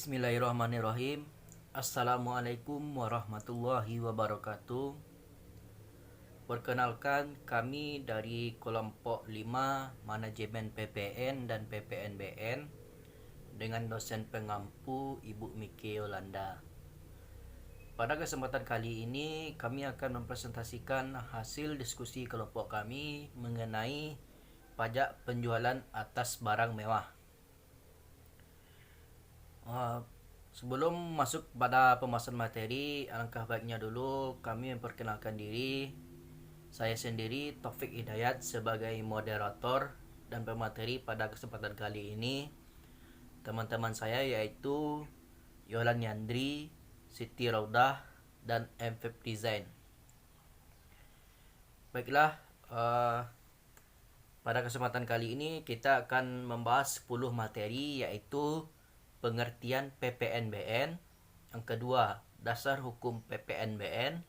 Bismillahirrahmanirrahim. Assalamualaikum warahmatullahi wabarakatuh. Perkenalkan, kami dari kelompok 5 Manajemen PPN dan PPNBN dengan dosen pengampu Ibu Miki Yolanda. Pada kesempatan kali ini kami akan mempresentasikan hasil diskusi kelompok kami mengenai pajak penjualan atas barang mewah. Sebelum masuk pada pembahasan materi, alangkah baiknya dulu kami memperkenalkan diri. Saya sendiri Taufik Hidayat sebagai moderator dan pemateri pada kesempatan kali ini. Teman-teman saya yaitu Yolan Yandri, Siti Raudah, dan MFEB Design. Baiklah, pada kesempatan kali ini kita akan membahas 10 materi, yaitu pengertian PPNBN, yang kedua dasar hukum PPNBN,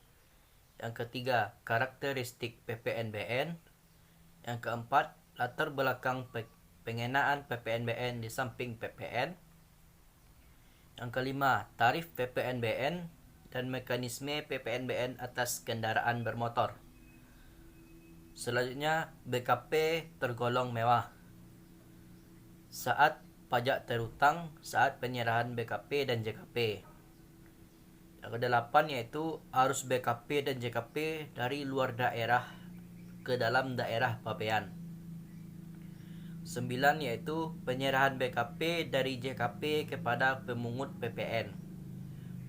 yang ketiga karakteristik PPNBN, yang keempat latar belakang pengenaan PPNBN di samping PPN, yang kelima tarif PPNBN dan mekanisme PPNBN atas kendaraan bermotor. Selanjutnya BKP tergolong mewah. Saat pajak terutang, saat penyerahan BKP dan JKP. Yang kedelapan yaitu arus BKP dan JKP dari luar daerah ke dalam daerah pabean. 9 yaitu penyerahan BKP dari JKP kepada pemungut PPN.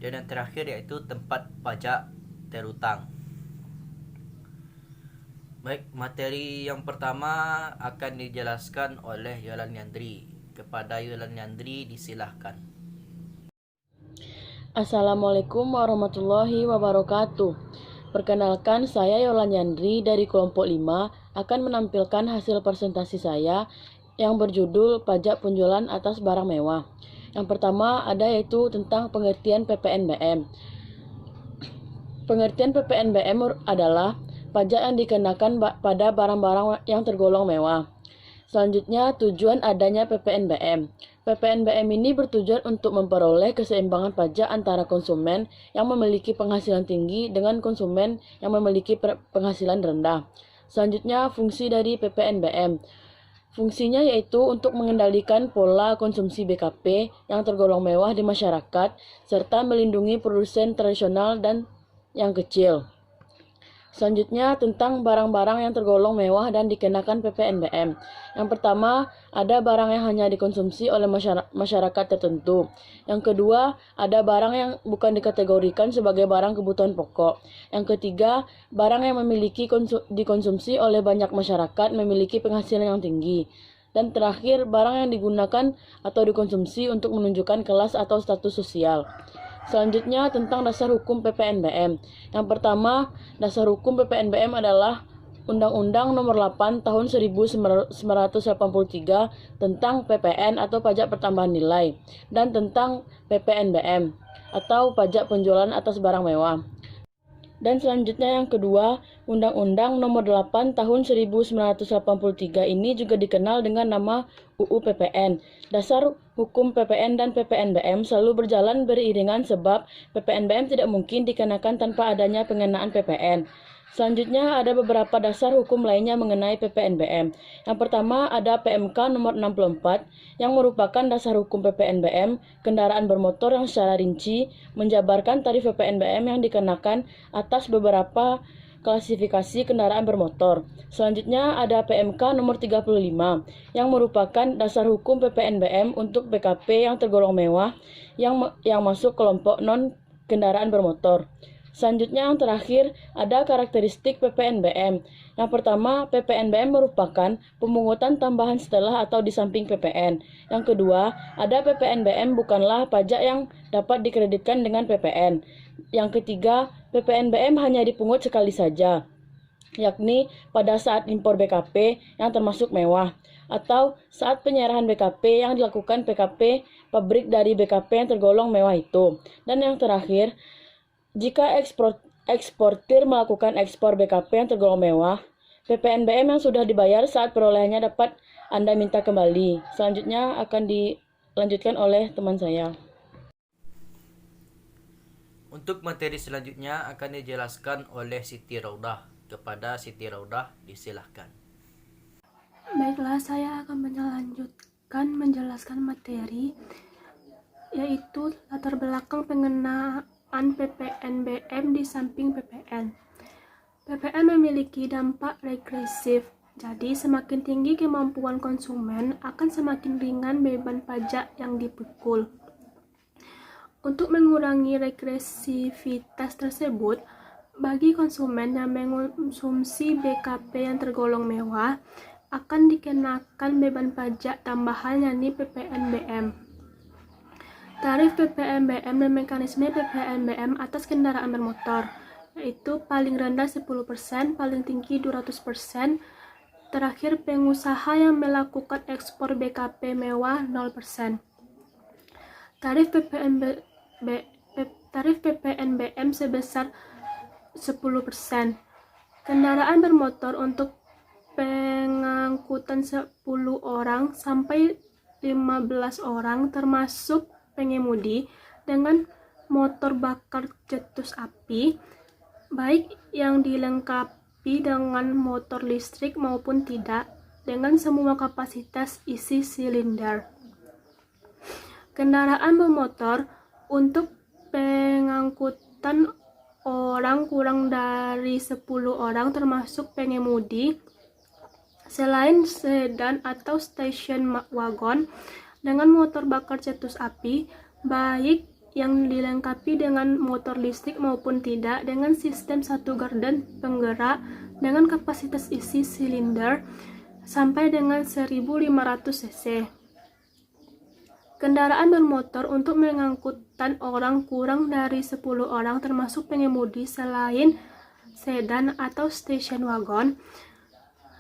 Dan yang terakhir yaitu tempat pajak terutang. Baik, materi yang pertama akan dijelaskan oleh Yolan Yandri. Kepada Yolan Yandri disilahkan. Assalamualaikum warahmatullahi wabarakatuh. Perkenalkan, saya Yolan Yandri dari kelompok 5 akan menampilkan hasil presentasi saya yang berjudul Pajak Penjualan Atas Barang Mewah. Yang pertama ada yaitu tentang pengertian PPNBM. Pengertian PPNBM adalah pajak yang dikenakan pada barang-barang yang tergolong mewah. Selanjutnya, tujuan adanya PPNBM. PPNBM ini bertujuan untuk memperoleh keseimbangan pajak antara konsumen yang memiliki penghasilan tinggi dengan konsumen yang memiliki penghasilan rendah. Selanjutnya, fungsi dari PPNBM. Fungsinya yaitu untuk mengendalikan pola konsumsi BKP yang tergolong mewah di masyarakat, serta melindungi produsen tradisional dan yang kecil. Selanjutnya tentang barang-barang yang tergolong mewah dan dikenakan PPNBM. Yang pertama, ada barang yang hanya dikonsumsi oleh masyarakat tertentu. Yang kedua, ada barang yang bukan dikategorikan sebagai barang kebutuhan pokok. Yang ketiga, barang yang dikonsumsi oleh banyak masyarakat memiliki penghasilan yang tinggi. Dan terakhir, barang yang digunakan atau dikonsumsi untuk menunjukkan kelas atau status sosial. Selanjutnya tentang dasar hukum PPNBM. Yang pertama, dasar hukum PPNBM adalah Undang-Undang Nomor 8 Tahun 1983 tentang PPN atau pajak pertambahan nilai dan tentang PPNBM atau pajak penjualan atas barang mewah. Dan selanjutnya yang kedua, Undang-Undang Nomor 8 Tahun 1983 ini juga dikenal dengan nama UU PPN. Dasar hukum PPN dan PPNBM selalu berjalan beriringan sebab PPNBM tidak mungkin dikenakan tanpa adanya pengenaan PPN. Selanjutnya ada beberapa dasar hukum lainnya mengenai PPNBM. Yang pertama ada PMK nomor 64 yang merupakan dasar hukum PPNBM kendaraan bermotor yang secara rinci menjabarkan tarif PPNBM yang dikenakan atas beberapa klasifikasi kendaraan bermotor. Selanjutnya ada PMK nomor 35 yang merupakan dasar hukum PPNBM untuk BKP yang tergolong mewah yang masuk kelompok non kendaraan bermotor. Selanjutnya yang terakhir ada karakteristik PPNBM. Yang pertama, PPNBM merupakan pemungutan tambahan setelah atau di samping PPN. Yang kedua, ada PPNBM bukanlah pajak yang dapat dikreditkan dengan PPN. Yang ketiga, PPNBM hanya dipungut sekali saja, yakni pada saat impor BKP yang termasuk mewah, atau saat penyerahan BKP yang dilakukan PKP pabrik dari BKP yang tergolong mewah itu. Dan yang terakhir, jika eksportir melakukan ekspor BKP yang tergolong mewah, PPNBM yang sudah dibayar saat perolehannya dapat Anda minta kembali. Selanjutnya akan dilanjutkan oleh teman saya. Untuk materi selanjutnya akan dijelaskan oleh Siti Raudah. Kepada Siti Raudah disilahkan. Baiklah, saya akan melanjutkan menjelaskan materi, yaitu latar belakang pengenaan PPNBM di samping PPN. PPN memiliki dampak regresif, jadi semakin tinggi kemampuan konsumen akan semakin ringan beban pajak yang dipikul. Untuk mengurangi regresivitas tersebut, bagi konsumen yang mengonsumsi BKP yang tergolong mewah, akan dikenakan beban pajak tambahan yakni PPNBM. Tarif PPNBM dan mekanisme PPNBM atas kendaraan bermotor, yaitu paling rendah 10%, paling tinggi 200%, terakhir pengusaha yang melakukan ekspor BKP mewah 0%. Tarif PPNBM sebesar 10%. Kendaraan bermotor untuk pengangkutan 10 orang sampai 15 orang termasuk pengemudi dengan motor bakar cetus api, baik yang dilengkapi dengan motor listrik maupun tidak, dengan semua kapasitas isi silinder. Kendaraan bermotor untuk pengangkutan orang kurang dari 10 orang termasuk pengemudi selain sedan atau station wagon dengan motor bakar cetus api, baik yang dilengkapi dengan motor listrik maupun tidak, dengan sistem satu gardan penggerak dengan kapasitas isi silinder sampai dengan 1500 cc. Kendaraan bermotor untuk mengangkutan orang kurang dari 10 orang termasuk pengemudi selain sedan atau station wagon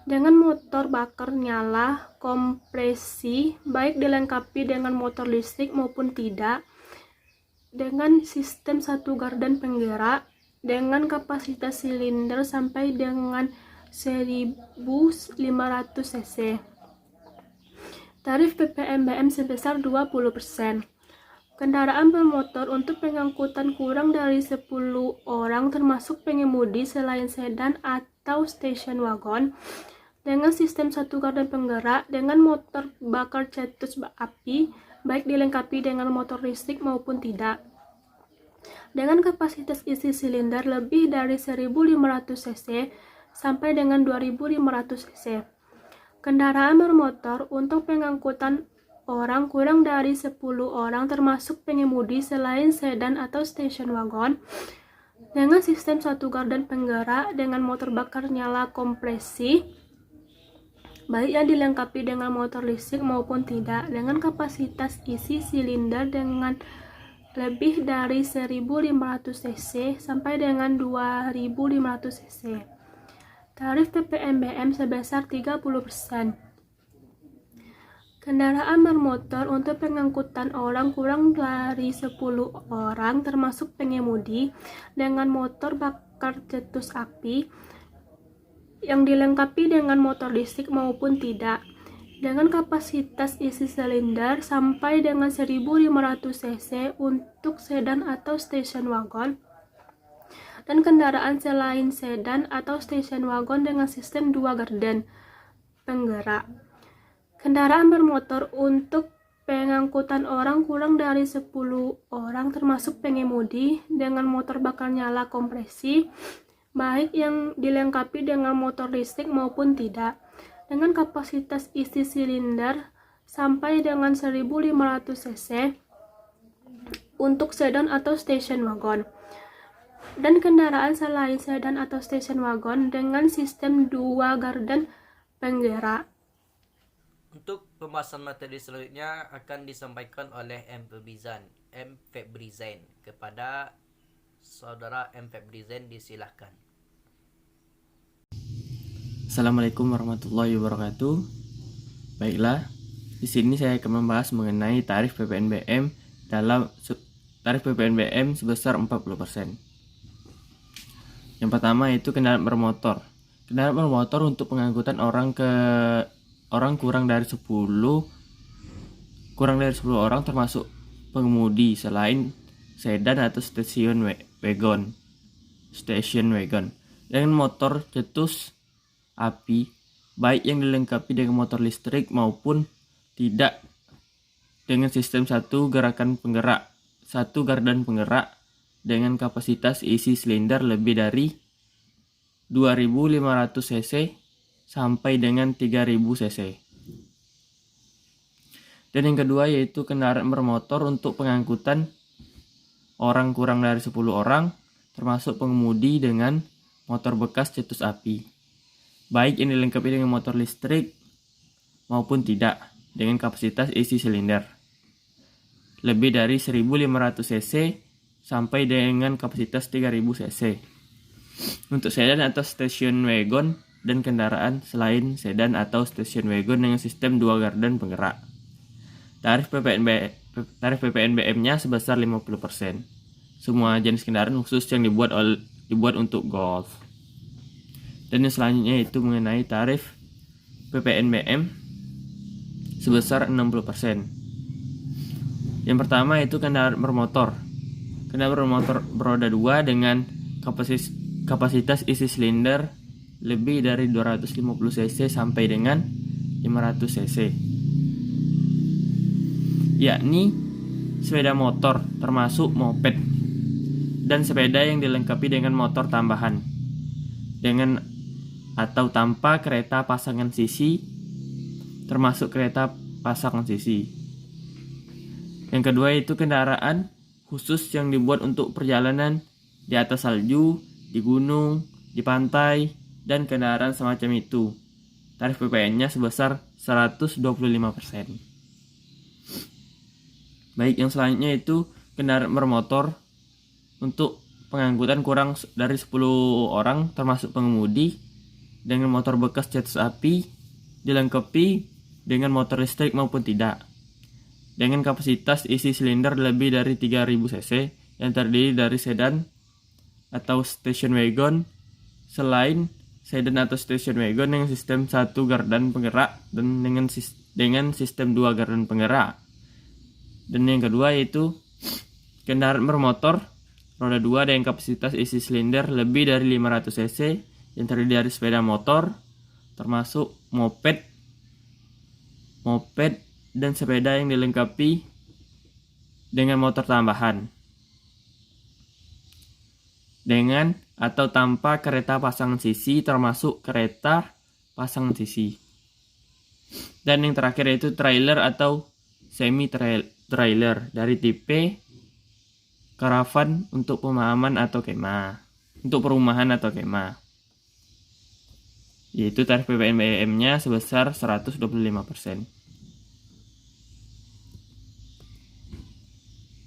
dengan motor bakar nyala kompresi, baik dilengkapi dengan motor listrik maupun tidak, dengan sistem satu gardan penggerak dengan kapasitas silinder sampai dengan 1500 cc. Tarif PPNBM sebesar 20%. Kendaraan bermotor untuk pengangkutan kurang dari 10 orang termasuk pengemudi selain sedan atau station wagon dengan sistem satu gardan penggerak dengan motor bakar cetus api, baik dilengkapi dengan motor listrik maupun tidak, dengan kapasitas isi silinder lebih dari 1500 cc sampai dengan 2500 cc. Kendaraan bermotor untuk pengangkutan orang kurang dari 10 orang termasuk pengemudi selain sedan atau station wagon dengan sistem satu gardan penggerak dengan motor bakar nyala kompresi, baik yang dilengkapi dengan motor listrik maupun tidak, dengan kapasitas isi silinder dengan lebih dari 1500 cc sampai dengan 2500 cc. Tarif PPNBM sebesar 30%. Kendaraan bermotor untuk pengangkutan orang kurang dari 10 orang termasuk pengemudi dengan motor bakar cetus api yang dilengkapi dengan motor listrik maupun tidak, dengan kapasitas isi silinder sampai dengan 1500 cc untuk sedan atau station wagon, dan kendaraan selain sedan atau station wagon dengan sistem dua gardan penggerak. Kendaraan bermotor untuk pengangkutan orang kurang dari 10 orang termasuk pengemudi dengan motor bakar nyala kompresi, baik yang dilengkapi dengan motor listrik maupun tidak, dengan kapasitas isi silinder sampai dengan 1500 cc untuk sedan atau station wagon, dan kendaraan selain sedan atau station wagon dengan sistem dua gardan penggerak. Untuk pembahasan materi selanjutnya akan disampaikan oleh M. Febrizain. Kepada saudara M. Febrizain disilahkan. Assalamualaikum warahmatullahi wabarakatuh. Baiklah, di sini saya akan membahas mengenai tarif PPNBM tarif PPNBM sebesar 40%. Yang pertama yaitu kendaraan bermotor. Kendaraan bermotor untuk pengangkutan orang kurang dari 10 orang termasuk pengemudi selain sedan atau station wagon dengan motor cetus api, baik yang dilengkapi dengan motor listrik maupun tidak, dengan sistem satu gardan penggerak dengan kapasitas isi silinder lebih dari 2.500 cc sampai dengan 3.000 cc. Dan yang kedua yaitu kendaraan bermotor untuk pengangkutan orang kurang dari 10 orang, termasuk pengemudi dengan motor bekas cetus api, baik yang dilengkapi dengan motor listrik maupun tidak, dengan kapasitas isi silinder lebih dari 1.500 cc sampai dengan kapasitas 3.000 cc. Untuk sedan atau station wagon dan kendaraan selain sedan atau station wagon dengan sistem 2 gardan penggerak, tarif PPNBM-nya sebesar 50%. Semua jenis kendaraan khusus yang dibuat untuk golf. Dan yang selanjutnya itu mengenai tarif PPNBM sebesar 60%. Yang pertama itu kendaraan bermotor. Kendaraan bermotor beroda 2 dengan kapasitas isi silinder lebih dari 250 cc sampai dengan 500 cc. Yakni sepeda motor termasuk moped dan sepeda yang dilengkapi dengan motor tambahan dengan atau tanpa kereta pasangan sisi, termasuk kereta pasangan sisi. Yang kedua itu kendaraan khusus yang dibuat untuk perjalanan di atas salju, di gunung, di pantai, dan kendaraan semacam itu. Tarif PPN-nya sebesar 125%. Baik, yang selanjutnya itu kendaraan bermotor untuk pengangkutan kurang dari 10 orang termasuk pengemudi dengan motor bekas cetus api, dilengkapi dengan motor listrik maupun tidak, dengan kapasitas isi silinder lebih dari 3.000 cc yang terdiri dari sedan atau station wagon, selain sedan atau station wagon dengan sistem 1 gardan penggerak dan dengan sistem 2 gardan penggerak. Dan yang kedua yaitu kendaraan bermotor roda 2 dengan kapasitas isi silinder lebih dari 500 cc yang terdiri dari sepeda motor termasuk moped dan sepeda yang dilengkapi dengan motor tambahan dengan atau tanpa kereta pasangan sisi termasuk kereta pasangan sisi. Dan yang terakhir yaitu trailer atau semi trailer dari tipe karavan untuk perumahan atau kemah, yaitu tarif PPNBM-nya sebesar 125%.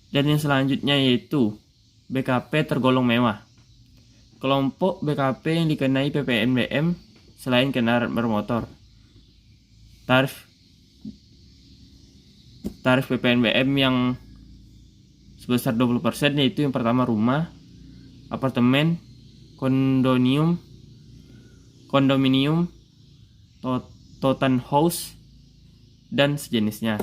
Dan yang selanjutnya yaitu BKP tergolong mewah. Kelompok BKP yang dikenai PPNBM selain kendaraan bermotor. Tarif PPNBM yang sebesar 20% yaitu yang pertama rumah, apartemen, kondominium, totan house, dan sejenisnya.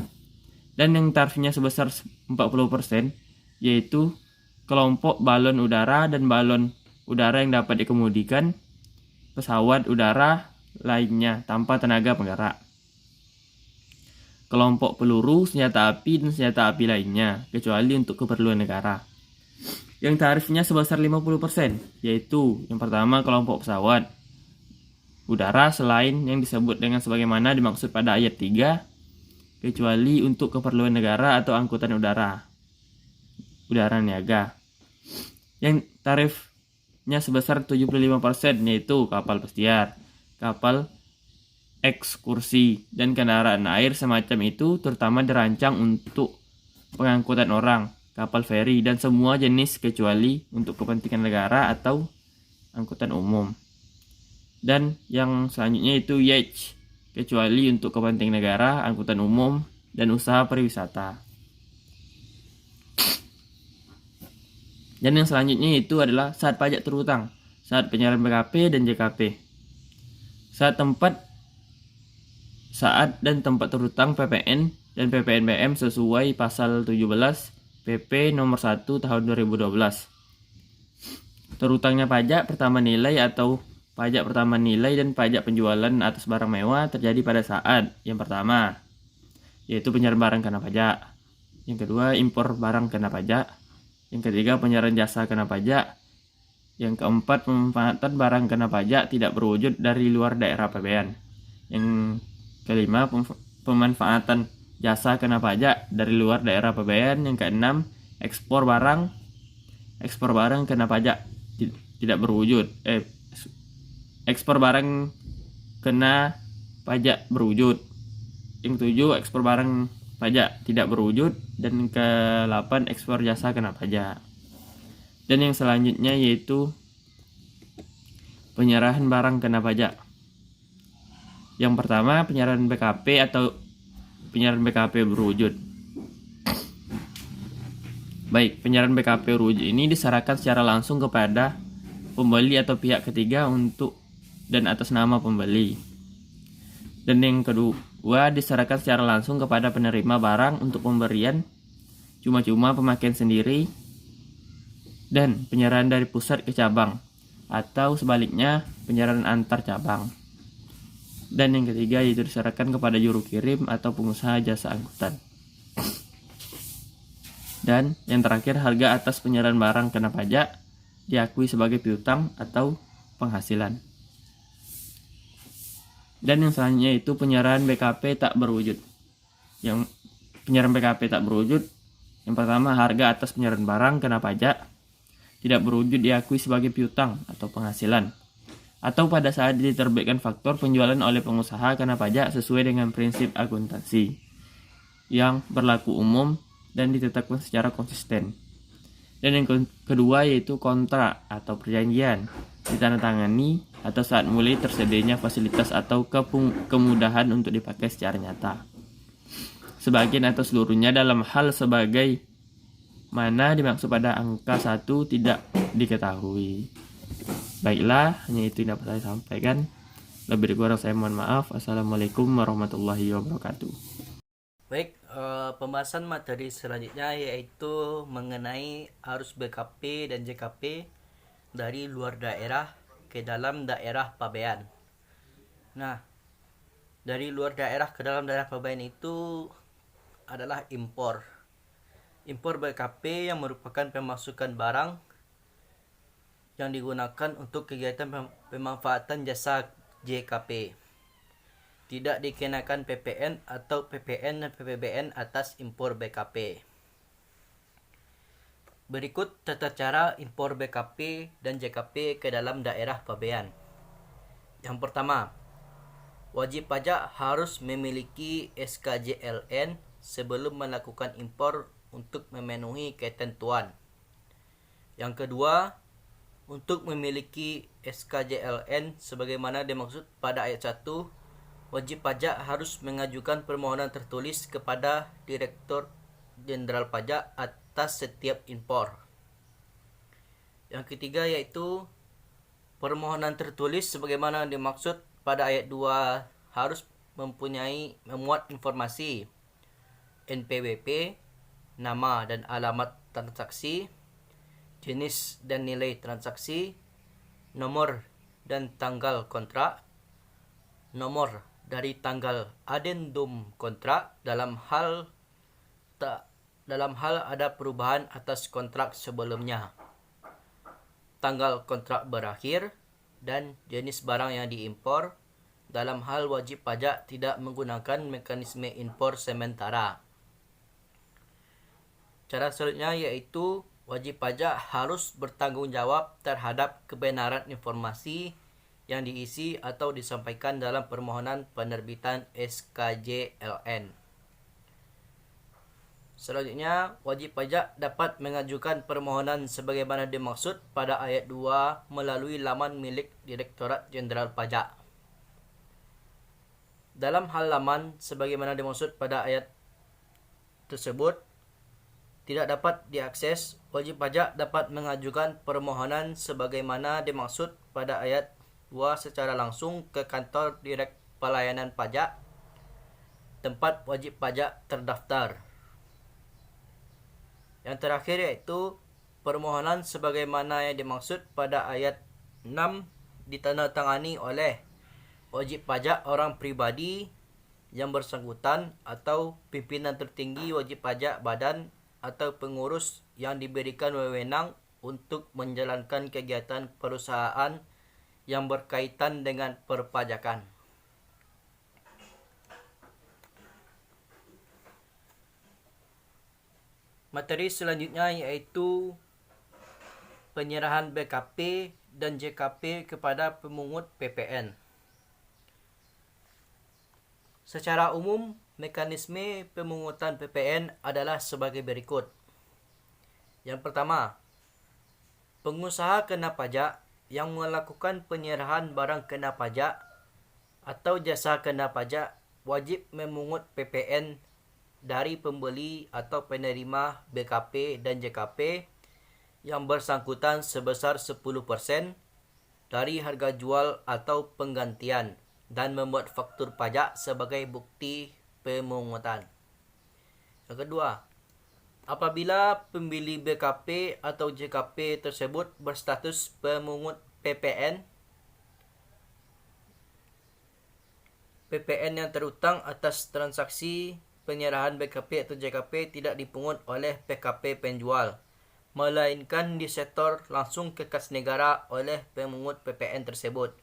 Dan yang tarifnya sebesar 40% yaitu kelompok balon udara dan balon udara yang dapat dikemudikan pesawat udara lainnya tanpa tenaga penggerak, kelompok peluru, senjata api, dan senjata api lainnya kecuali untuk keperluan negara. Yang tarifnya sebesar 50% yaitu yang pertama kelompok pesawat udara selain yang disebut dengan sebagaimana dimaksud pada ayat 3 kecuali untuk keperluan negara atau angkutan udara niaga. Yang tarifnya sebesar 75% yaitu kapal pesiar, kapal ekskursi, dan kendaraan air semacam itu terutama dirancang untuk pengangkutan orang, kapal feri, dan semua jenis kecuali untuk kepentingan negara atau angkutan umum. Dan yang selanjutnya itu yacht, kecuali untuk kepentingan negara, angkutan umum, dan usaha pariwisata. Dan yang selanjutnya itu adalah saat pajak terhutang, saat penyerahan BKP dan JKP. Saat dan tempat terhutang PPN dan PPNBM sesuai pasal 17 PP nomor 1 tahun 2012. Terutangnya pajak pertama nilai atau pajak pertama nilai dan pajak penjualan atas barang mewah terjadi pada saat yang pertama, yaitu penyerahan barang kena pajak. Yang kedua, impor barang kena pajak. Yang ketiga, penyerahan jasa kena pajak. Yang keempat, pemanfaatan barang kena pajak tidak berwujud dari luar daerah APBN. Yang kelima, pemanfaatan jasa kena pajak dari luar daerah APBN. Yang keenam, ekspor barang kena pajak tidak berwujud. Ekspor barang kena pajak berwujud. Yang ketujuh, ekspor barang pajak tidak berwujud. Dan ke-8, ekspor jasa kena pajak. Dan yang selanjutnya yaitu penyerahan barang kena pajak. Yang pertama, penyerahan BKP atau penyerahan BKP berwujud. Baik, penyerahan BKP berwujud ini diserahkan secara langsung kepada pembeli atau pihak ketiga untuk dan atas nama pembeli. Dan yang kedua, diserahkan secara langsung kepada penerima barang untuk pemberian cuma-cuma pemakaian sendiri dan penyerahan dari pusat ke cabang atau sebaliknya penyerahan antar cabang. Dan yang ketiga yaitu diserahkan kepada juru kirim atau pengusaha jasa angkutan. Dan yang terakhir, harga atas penyerahan barang kena pajak diakui sebagai piutang atau penghasilan. Dan yang selanjutnya itu penyerahan BKP tak berwujud. Yang penyerahan BKP tak berwujud, yang pertama, harga atas penyerahan barang kena pajak tidak berwujud diakui sebagai piutang atau penghasilan, atau pada saat diterbitkan faktor penjualan oleh pengusaha kena pajak sesuai dengan prinsip akuntansi yang berlaku umum dan ditetapkan secara konsisten. Dan yang kedua yaitu kontrak atau perjanjian ditandatangani atau saat mulai tersedianya fasilitas atau kemudahan untuk dipakai secara nyata. Sebagian atau seluruhnya dalam hal sebagai mana dimaksud pada angka 1 tidak diketahui. Baiklah, hanya itu yang dapat saya sampaikan. Lebih kurang saya mohon maaf. Assalamualaikum warahmatullahi wabarakatuh. Baik, pembahasan materi selanjutnya yaitu mengenai arus BKP dan JKP dari luar daerah ke dalam daerah pabean. Nah, dari luar daerah ke dalam daerah pabean itu adalah impor. Impor BKP yang merupakan pemasukan barang yang digunakan untuk kegiatan pemanfaatan jasa JKP. Tidak dikenakan PPN atau PPN dan PPBN atas impor BKP. Berikut tata cara impor BKP dan JKP ke dalam daerah pabean. Yang pertama, wajib pajak harus memiliki SKJLN sebelum melakukan impor untuk memenuhi ketentuan. Yang kedua, untuk memiliki SKJLN sebagaimana dimaksud pada ayat 1, wajib pajak harus mengajukan permohonan tertulis kepada Direktur Jenderal Pajak atas setiap impor. Yang ketiga yaitu permohonan tertulis sebagaimana dimaksud pada ayat 2 harus memuat informasi NPWP, nama dan alamat transaksi, jenis dan nilai transaksi, nomor dan tanggal kontrak, nomor dari tanggal adendum kontrak dalam hal ada perubahan atas kontrak sebelumnya, tanggal kontrak berakhir, dan jenis barang yang diimpor dalam hal wajib pajak tidak menggunakan mekanisme impor sementara. Cara selanjutnya yaitu wajib pajak harus bertanggung jawab terhadap kebenaran informasi yang diisi atau disampaikan dalam permohonan penerbitan SKJLN. Selanjutnya, wajib pajak dapat mengajukan permohonan sebagaimana dimaksud pada ayat 2 melalui laman milik Direktorat Jenderal Pajak. Dalam hal laman sebagaimana dimaksud pada ayat tersebut tidak dapat diakses, wajib pajak dapat mengajukan permohonan sebagaimana dimaksud pada ayat 2 secara langsung ke kantor Direk Pelayanan Pajak, tempat wajib pajak terdaftar. Yang terakhir yaitu permohonan sebagaimana yang dimaksud pada ayat 6 ditandatangani oleh wajib pajak orang pribadi yang bersangkutan atau pimpinan tertinggi wajib pajak badan atau pengurus yang diberikan wewenang untuk menjalankan kegiatan perusahaan yang berkaitan dengan perpajakan. Materi selanjutnya yaitu penyerahan BKP dan JKP kepada pemungut PPN. Secara umum, mekanisme pemungutan PPN adalah sebagai berikut. Yang pertama, pengusaha kena pajak yang melakukan penyerahan barang kena pajak atau jasa kena pajak wajib memungut PPN dari pembeli atau penerima BKP dan JKP yang bersangkutan sebesar 10% dari harga jual atau penggantian dan membuat faktur pajak sebagai bukti pemungutan. Yang kedua, apabila pembeli BKP atau JKP tersebut berstatus pemungut PPN yang terhutang atas transaksi penyerahan BKP atau JKP tidak dipungut oleh PKP penjual, melainkan disetor langsung ke kas negara oleh pemungut PPN tersebut.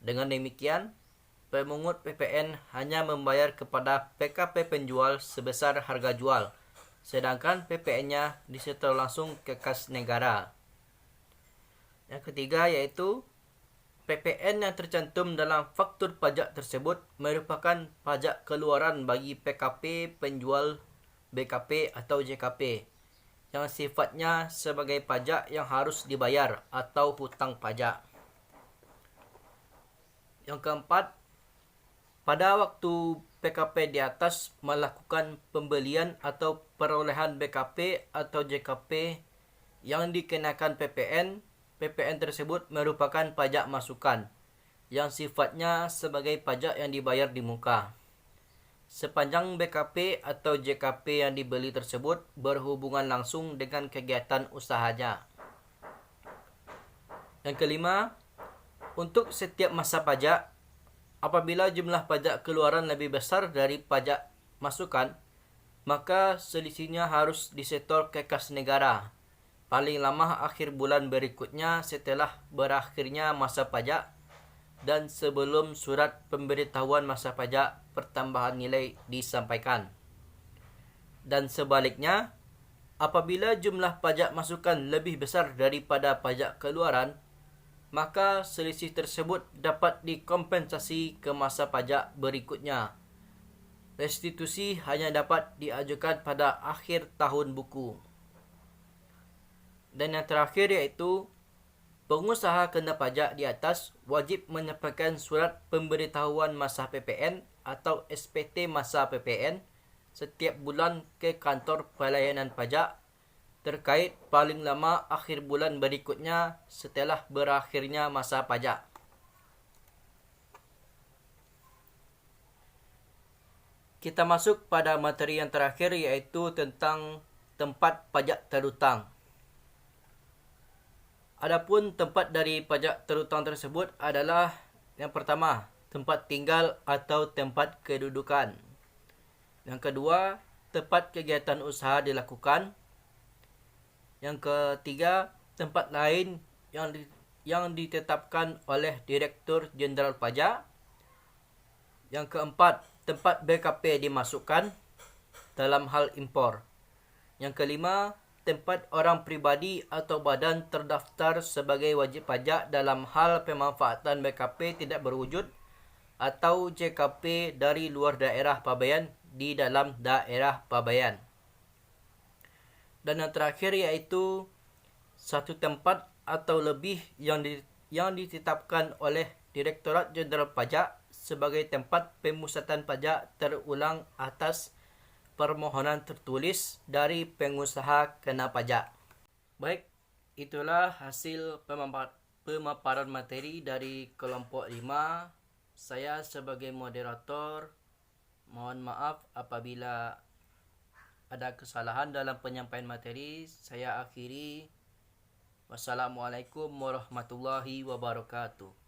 Dengan demikian, pemungut PPN hanya membayar kepada PKP penjual sebesar harga jual, sedangkan PPN-nya disetor langsung ke kas negara. Yang ketiga yaitu PPN yang tercantum dalam faktur pajak tersebut merupakan pajak keluaran bagi PKP penjual BKP atau JKP yang sifatnya sebagai pajak yang harus dibayar atau hutang pajak. Yang keempat, pada waktu PKP di atas melakukan pembelian atau perolehan BKP atau JKP yang dikenakan PPN tersebut merupakan pajak masukan yang sifatnya sebagai pajak yang dibayar di muka. Sepanjang BKP atau JKP yang dibeli tersebut berhubungan langsung dengan kegiatan usahanya. Yang kelima, untuk setiap masa pajak, apabila jumlah pajak keluaran lebih besar dari pajak masukan, maka selisihnya harus disetor ke kas negara paling lama akhir bulan berikutnya setelah berakhirnya masa pajak dan sebelum surat pemberitahuan masa pajak pertambahan nilai disampaikan. Dan sebaliknya, apabila jumlah pajak masukan lebih besar daripada pajak keluaran, maka selisih tersebut dapat dikompensasi ke masa pajak berikutnya. Restitusi hanya dapat diajukan pada akhir tahun buku. Dan yang terakhir yaitu pengusaha kena pajak di atas wajib menyampaikan surat pemberitahuan masa PPN atau SPT masa PPN setiap bulan ke kantor pelayanan pajak terkait paling lama akhir bulan berikutnya setelah berakhirnya masa pajak. Kita masuk pada materi yang terakhir yaitu tentang tempat pajak terhutang. Adapun tempat dari pajak terhutang tersebut adalah yang pertama, tempat tinggal atau tempat kedudukan. Yang kedua, tempat kegiatan usaha dilakukan. Yang ketiga, tempat lain yang ditetapkan oleh Direktur Jenderal Pajak. Yang keempat, tempat BKP dimasukkan dalam hal impor. Yang kelima, tempat orang pribadi atau badan terdaftar sebagai wajib pajak dalam hal pemanfaatan BKP tidak berwujud atau JKP dari luar daerah pabean di dalam daerah pabean. Dan yang terakhir yaitu satu tempat atau lebih yang ditetapkan oleh Direktorat Jenderal Pajak sebagai tempat pemusatan pajak terulang atas permohonan tertulis dari pengusaha kena pajak. Baik, itulah hasil pemaparan materi dari kelompok 5. Saya sebagai moderator mohon maaf apabila ada kesalahan dalam penyampaian materi, saya akhiri. Wassalamualaikum warahmatullahi wabarakatuh.